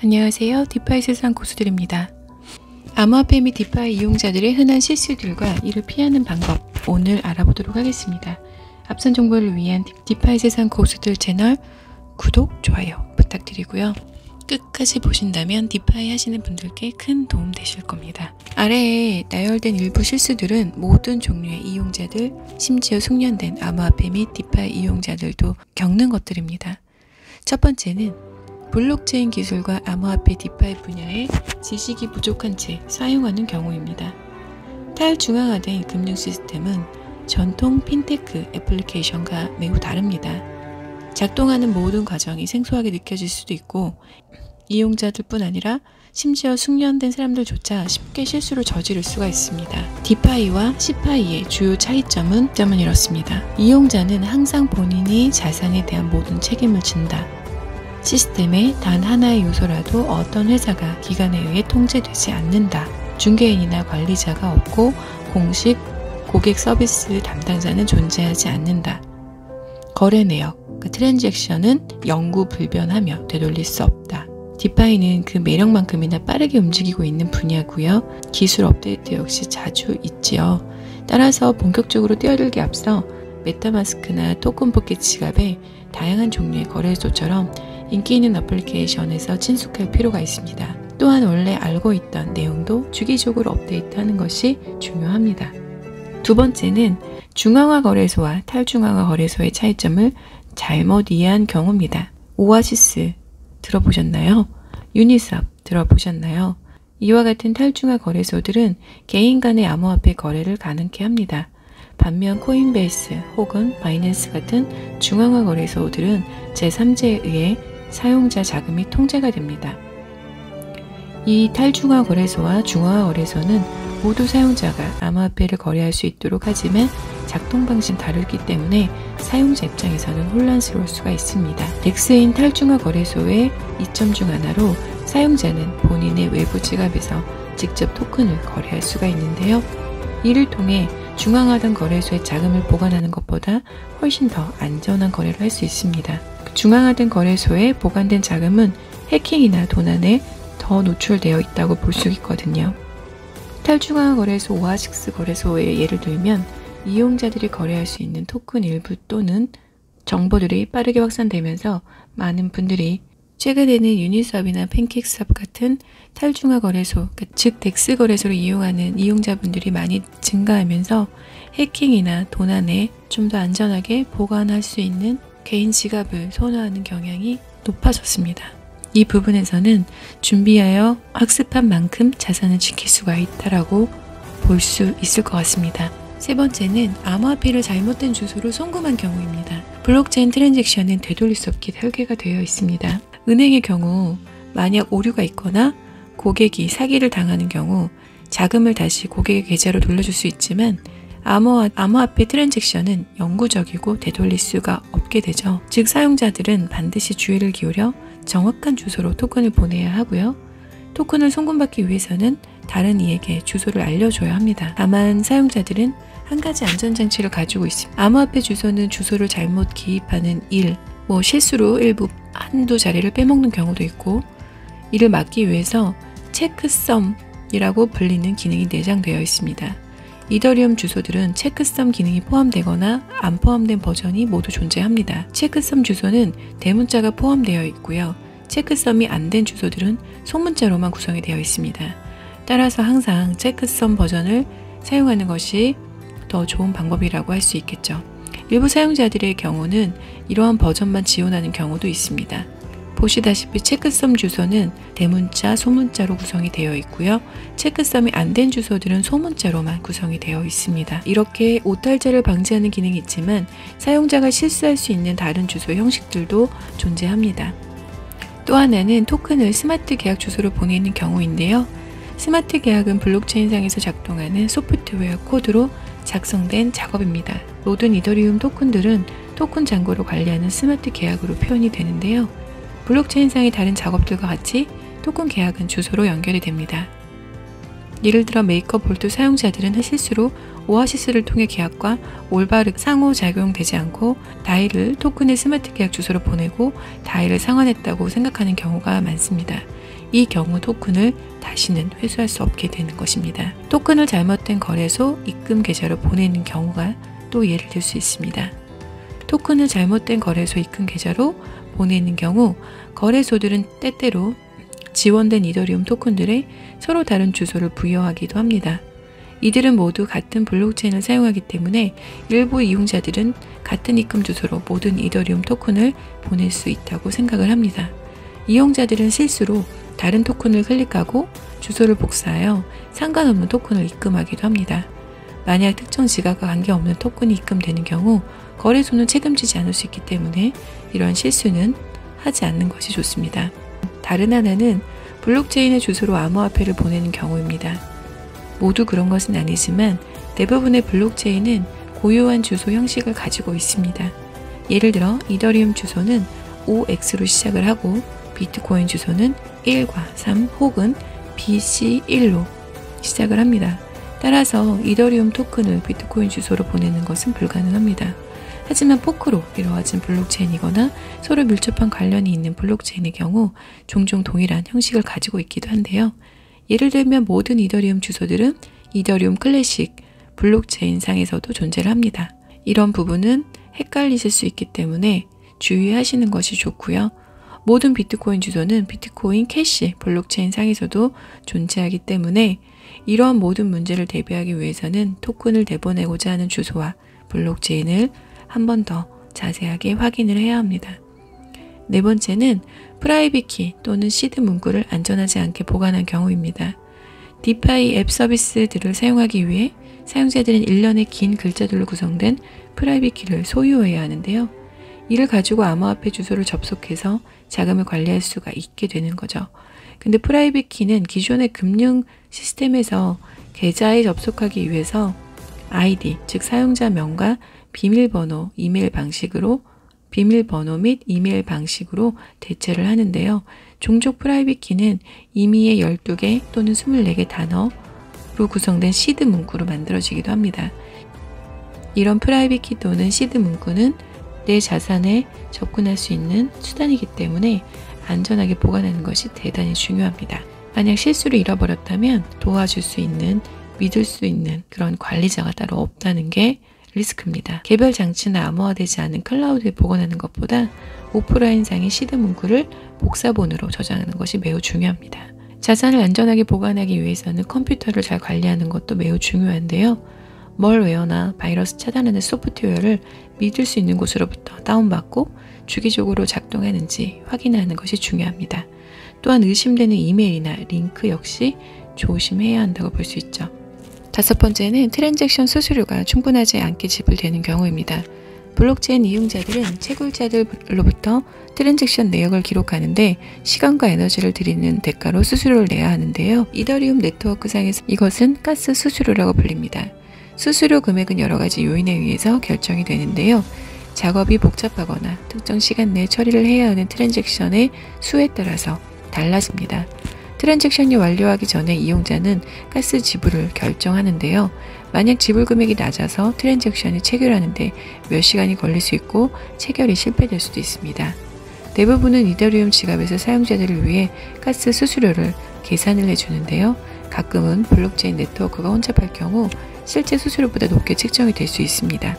안녕하세요. 디파이 세상 고수들입니다. 암호화폐 및 디파이 이용자들의 흔한 실수들과 이를 피하는 방법 오늘 알아보도록 하겠습니다. 앞선 정보를 위한 디파이 세상 고수들 채널 구독, 좋아요 부탁드리고요. 끝까지 보신다면 디파이 하시는 분들께 큰 도움 되실 겁니다. 아래에 나열된 일부 실수들은 모든 종류의 이용자들, 심지어 숙련된 암호화폐 및 디파이 이용자들도 겪는 것들입니다. 첫 번째는 블록체인 기술과 암호화폐 디파이 분야의 지식이 부족한 채 사용하는 경우입니다. 탈중앙화된 금융 시스템은 전통 핀테크 애플리케이션과 매우 다릅니다. 작동하는 모든 과정이 생소하게 느껴질 수도 있고 이용자들뿐 아니라 심지어 숙련된 사람들조차 쉽게 실수를 저지를 수가 있습니다. 디파이와 시파이의 주요 차이점은 이렇습니다. 이용자는 항상 본인이 자산에 대한 모든 책임을 진다. 시스템의 단 하나의 요소라도 어떤 회사가 기관에 의해 통제되지 않는다. 중개인이나 관리자가 없고 공식 고객 서비스 담당자는 존재하지 않는다. 거래 내역, 트랜잭션은 영구불변하며 되돌릴 수 없다. 디파이는 그 매력만큼이나 빠르게 움직이고 있는 분야고요. 기술 업데이트 역시 자주 있지요. 따라서 본격적으로 뛰어들기 앞서 메타마스크나 토큰 포켓 지갑의 다양한 종류의 거래소처럼 인기 있는 어플리케이션에서 친숙할 필요가 있습니다. 또한 원래 알고 있던 내용도 주기적으로 업데이트하는 것이 중요합니다. 두 번째는 중앙화 거래소와 탈중앙화 거래소의 차이점을 잘못 이해한 경우입니다. 오아시스 들어보셨나요? 유니스왑 들어보셨나요? 이와 같은 탈중앙 거래소들은 개인 간의 암호화폐 거래를 가능케 합니다. 반면 코인베이스 혹은 바이낸스 같은 중앙화 거래소들은 제3자에 의해 사용자 자금이 통제가 됩니다. 이 탈중앙화 거래소와 중앙화 거래소는 모두 사용자가 암호화폐를 거래할 수 있도록 하지만 작동 방식은 다르기 때문에 사용자 입장에서는 혼란스러울 수가 있습니다. 덱스인 탈중앙화 거래소의 이점 중 하나로 사용자는 본인의 외부 지갑에서 직접 토큰을 거래할 수가 있는데요. 이를 통해 중앙화된 거래소에 자금을 보관하는 것보다 훨씬 더 안전한 거래를 할 수 있습니다. 중앙화된 거래소에 보관된 자금은 해킹이나 도난에 더 노출되어 있다고 볼 수 있거든요. 탈중앙화 거래소 오아시스 거래소의 예를 들면 이용자들이 거래할 수 있는 토큰 일부 또는 정보들이 빠르게 확산되면서 많은 분들이 최근에는 유니스왑이나 팬케이크스왑 같은 탈중앙화 거래소, 즉 덱스 거래소를 이용하는 이용자분들이 많이 증가하면서 해킹이나 도난에 좀 더 안전하게 보관할 수 있는 개인 지갑을 선호하는 경향이 높아졌습니다. 이 부분에서는 준비하여 학습한 만큼 자산을 지킬 수가 있다라고 볼 수 있을 것 같습니다. 세 번째는 암호화폐를 잘못된 주소로 송금한 경우입니다. 블록체인 트랜잭션은 되돌릴 수 없게 설계가 되어 있습니다. 은행의 경우 만약 오류가 있거나 고객이 사기를 당하는 경우 자금을 다시 고객의 계좌로 돌려줄 수 있지만 암호화폐 트랜잭션은 영구적이고 되돌릴 수가 없게 되죠. 즉 사용자들은 반드시 주의를 기울여 정확한 주소로 토큰을 보내야 하고요. 토큰을 송금받기 위해서는 다른 이에게 주소를 알려줘야 합니다. 다만 사용자들은 한 가지 안전장치를 가지고 있습니다. 암호화폐 주소는 주소를 잘못 기입하는 실수로 일부 한두 자리를 빼먹는 경우도 있고 이를 막기 위해서 체크썸이라고 불리는 기능이 내장되어 있습니다. 이더리움 주소들은 체크썸 기능이 포함되거나 안 포함된 버전이 모두 존재합니다. 체크썸 주소는 대문자가 포함되어 있고요. 체크썸이 안 된 주소들은 소문자로만 구성이 되어 있습니다. 따라서 항상 체크썸 버전을 사용하는 것이 더 좋은 방법이라고 할 수 있겠죠. 일부 사용자들의 경우는 이러한 버전만 지원하는 경우도 있습니다. 보시다시피 체크썸 주소는 대문자, 소문자로 구성이 되어 있고요. 체크썸이 안 된 주소들은 소문자로만 구성이 되어 있습니다. 이렇게 오탈자를 방지하는 기능이 있지만 사용자가 실수할 수 있는 다른 주소 형식들도 존재합니다. 또 하나는 토큰을 스마트 계약 주소로 보내는 경우인데요. 스마트 계약은 블록체인상에서 작동하는 소프트웨어 코드로 작성된 작업입니다. 모든 이더리움 토큰들은 토큰 잔고를 관리하는 스마트 계약으로 표현이 되는데요. 블록체인상의 다른 작업들과 같이 토큰 계약은 주소로 연결이 됩니다. 예를 들어 메이크업 볼트 사용자들은 실수로 오아시스를 통해 계약과 올바르게 상호작용되지 않고 다이를 토큰의 스마트 계약 주소로 보내고 다이를 상환했다고 생각하는 경우가 많습니다. 이 경우 토큰을 다시는 회수할 수 없게 되는 것입니다. 토큰을 잘못된 거래소 입금 계좌로 보내는 경우가 또 예를 들 수 있습니다. 토큰을 잘못된 거래소 입금 계좌로 보내는 경우 거래소들은 때때로 지원된 이더리움 토큰들에 서로 다른 주소를 부여하기도 합니다. 이들은 모두 같은 블록체인을 사용하기 때문에 일부 이용자들은 같은 입금 주소로 모든 이더리움 토큰을 보낼 수 있다고 생각을 합니다. 이용자들은 실수로 다른 토큰을 클릭하고 주소를 복사하여 상관없는 토큰을 입금하기도 합니다. 만약 특정 지갑과 관계없는 토큰이 입금되는 경우 거래소는 책임지지 않을 수 있기 때문에 이런 실수는 하지 않는 것이 좋습니다. 다른 하나는 블록체인의 주소로 암호화폐를 보내는 경우입니다. 모두 그런 것은 아니지만 대부분의 블록체인은 고유한 주소 형식을 가지고 있습니다. 예를 들어 이더리움 주소는 OX로 시작을 하고 비트코인 주소는 1과 3 혹은 BC1로 시작을 합니다. 따라서 이더리움 토큰을 비트코인 주소로 보내는 것은 불가능합니다. 하지만 포크로 이루어진 블록체인이거나 서로 밀접한 관련이 있는 블록체인의 경우 종종 동일한 형식을 가지고 있기도 한데요. 예를 들면 모든 이더리움 주소들은 이더리움 클래식 블록체인 상에서도 존재를 합니다. 이런 부분은 헷갈리실 수 있기 때문에 주의하시는 것이 좋고요. 모든 비트코인 주소는 비트코인 캐시 블록체인 상에서도 존재하기 때문에 이러한 모든 문제를 대비하기 위해서는 토큰을 내보내고자 하는 주소와 블록체인을 한 번 더 자세하게 확인을 해야 합니다. 네 번째는 프라이빗 키 또는 시드 문구를 안전하지 않게 보관한 경우입니다. 디파이 앱 서비스들을 사용하기 위해 사용자들은 일련의 긴 글자들로 구성된 프라이빗 키를 소유해야 하는데요. 이를 가지고 암호화폐 주소를 접속해서 자금을 관리할 수가 있게 되는 거죠. 근데 프라이빗 키는 기존의 금융 시스템에서 계좌에 접속하기 위해서 아이디, 즉 사용자명과 비밀번호 및 이메일 방식으로 대체를 하는데요. 종족 프라이빗 키는 임의의 12개 또는 24개 단어로 구성된 시드 문구로 만들어지기도 합니다. 이런 프라이빗 키 또는 시드 문구는 내 자산에 접근할 수 있는 수단이기 때문에 안전하게 보관하는 것이 대단히 중요합니다. 만약 실수로 잃어버렸다면 도와줄 수 있는, 믿을 수 있는 그런 관리자가 따로 없다는 게 리스크입니다. 개별 장치나 암호화되지 않은 클라우드에 보관하는 것보다 오프라인상의 시드 문구를 복사본으로 저장하는 것이 매우 중요합니다. 자산을 안전하게 보관하기 위해서는 컴퓨터를 잘 관리하는 것도 매우 중요한데요. 멀웨어나 바이러스 차단하는 소프트웨어를 믿을 수 있는 곳으로부터 다운받고 주기적으로 작동하는지 확인하는 것이 중요합니다. 또한 의심되는 이메일이나 링크 역시 조심해야 한다고 볼 수 있죠. 다섯 번째는 트랜잭션 수수료가 충분하지 않게 지불되는 경우입니다. 블록체인 이용자들은 채굴자들로부터 트랜잭션 내역을 기록하는데 시간과 에너지를 들이는 대가로 수수료를 내야 하는데요. 이더리움 네트워크상에서 이것은 가스 수수료라고 불립니다. 수수료 금액은 여러 가지 요인에 의해서 결정이 되는데요. 작업이 복잡하거나 특정 시간 내에 처리를 해야 하는 트랜잭션의 수에 따라서 달라집니다. 트랜잭션이 완료하기 전에 이용자는 가스 지불을 결정하는데요. 만약 지불 금액이 낮아서 트랜잭션이 체결하는데 몇 시간이 걸릴 수 있고 체결이 실패될 수도 있습니다. 대부분은 이더리움 지갑에서 사용자들을 위해 가스 수수료를 계산을 해주는데요. 가끔은 블록체인 네트워크가 혼잡할 경우 실제 수수료보다 높게 책정이 될 수 있습니다.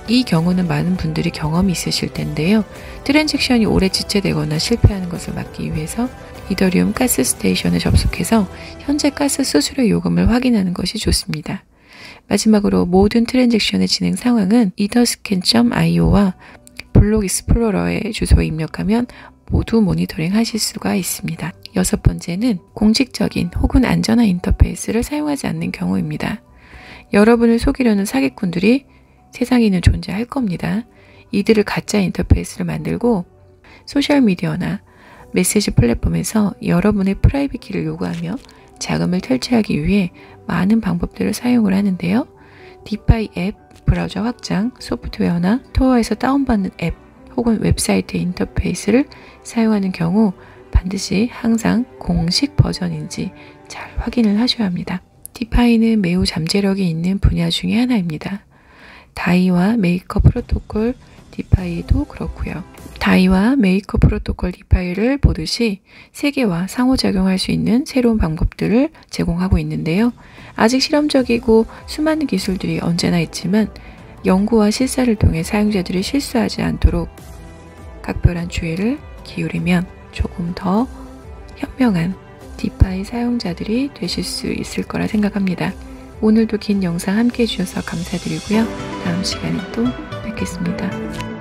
이 경우는 많은 분들이 경험이 있으실 텐데요. 트랜잭션이 오래 지체되거나 실패하는 것을 막기 위해서 이더리움 가스 스테이션에 접속해서 현재 가스 수수료 요금을 확인하는 것이 좋습니다. 마지막으로 모든 트랜잭션의 진행 상황은 etherscan.io와 블록 익스플로러의 주소에 입력하면 모두 모니터링 하실 수가 있습니다. 여섯 번째는 공식적인 혹은 안전한 인터페이스를 사용하지 않는 경우입니다. 여러분을 속이려는 사기꾼들이 세상에는 존재할 겁니다. 이들을 가짜 인터페이스를 만들고 소셜미디어나 메시지 플랫폼에서 여러분의 프라이빗 키를 요구하며 자금을 탈취하기 위해 많은 방법들을 사용을 하는데요. 디파이 앱, 브라우저 확장, 소프트웨어나 스토어에서 다운받는 앱 혹은 웹사이트의 인터페이스를 사용하는 경우 반드시 항상 공식 버전인지 잘 확인을 하셔야 합니다. 디파이는 매우 잠재력이 있는 분야 중에 하나입니다. 다이와 메이커 프로토콜 디파이도 그렇고요. 다이와 메이커 프로토콜 디파이를 보듯이 세계와 상호작용할 수 있는 새로운 방법들을 제공하고 있는데요. 아직 실험적이고 수많은 기술들이 언제나 있지만 연구와 실사를 통해 사용자들이 실수하지 않도록 각별한 주의를 기울이면 조금 더 현명한 디파이 사용자들이 되실 수 있을 거라 생각합니다. 오늘도 긴 영상 함께 해주셔서 감사드리고요. 다음 시간에 또 뵙겠습니다.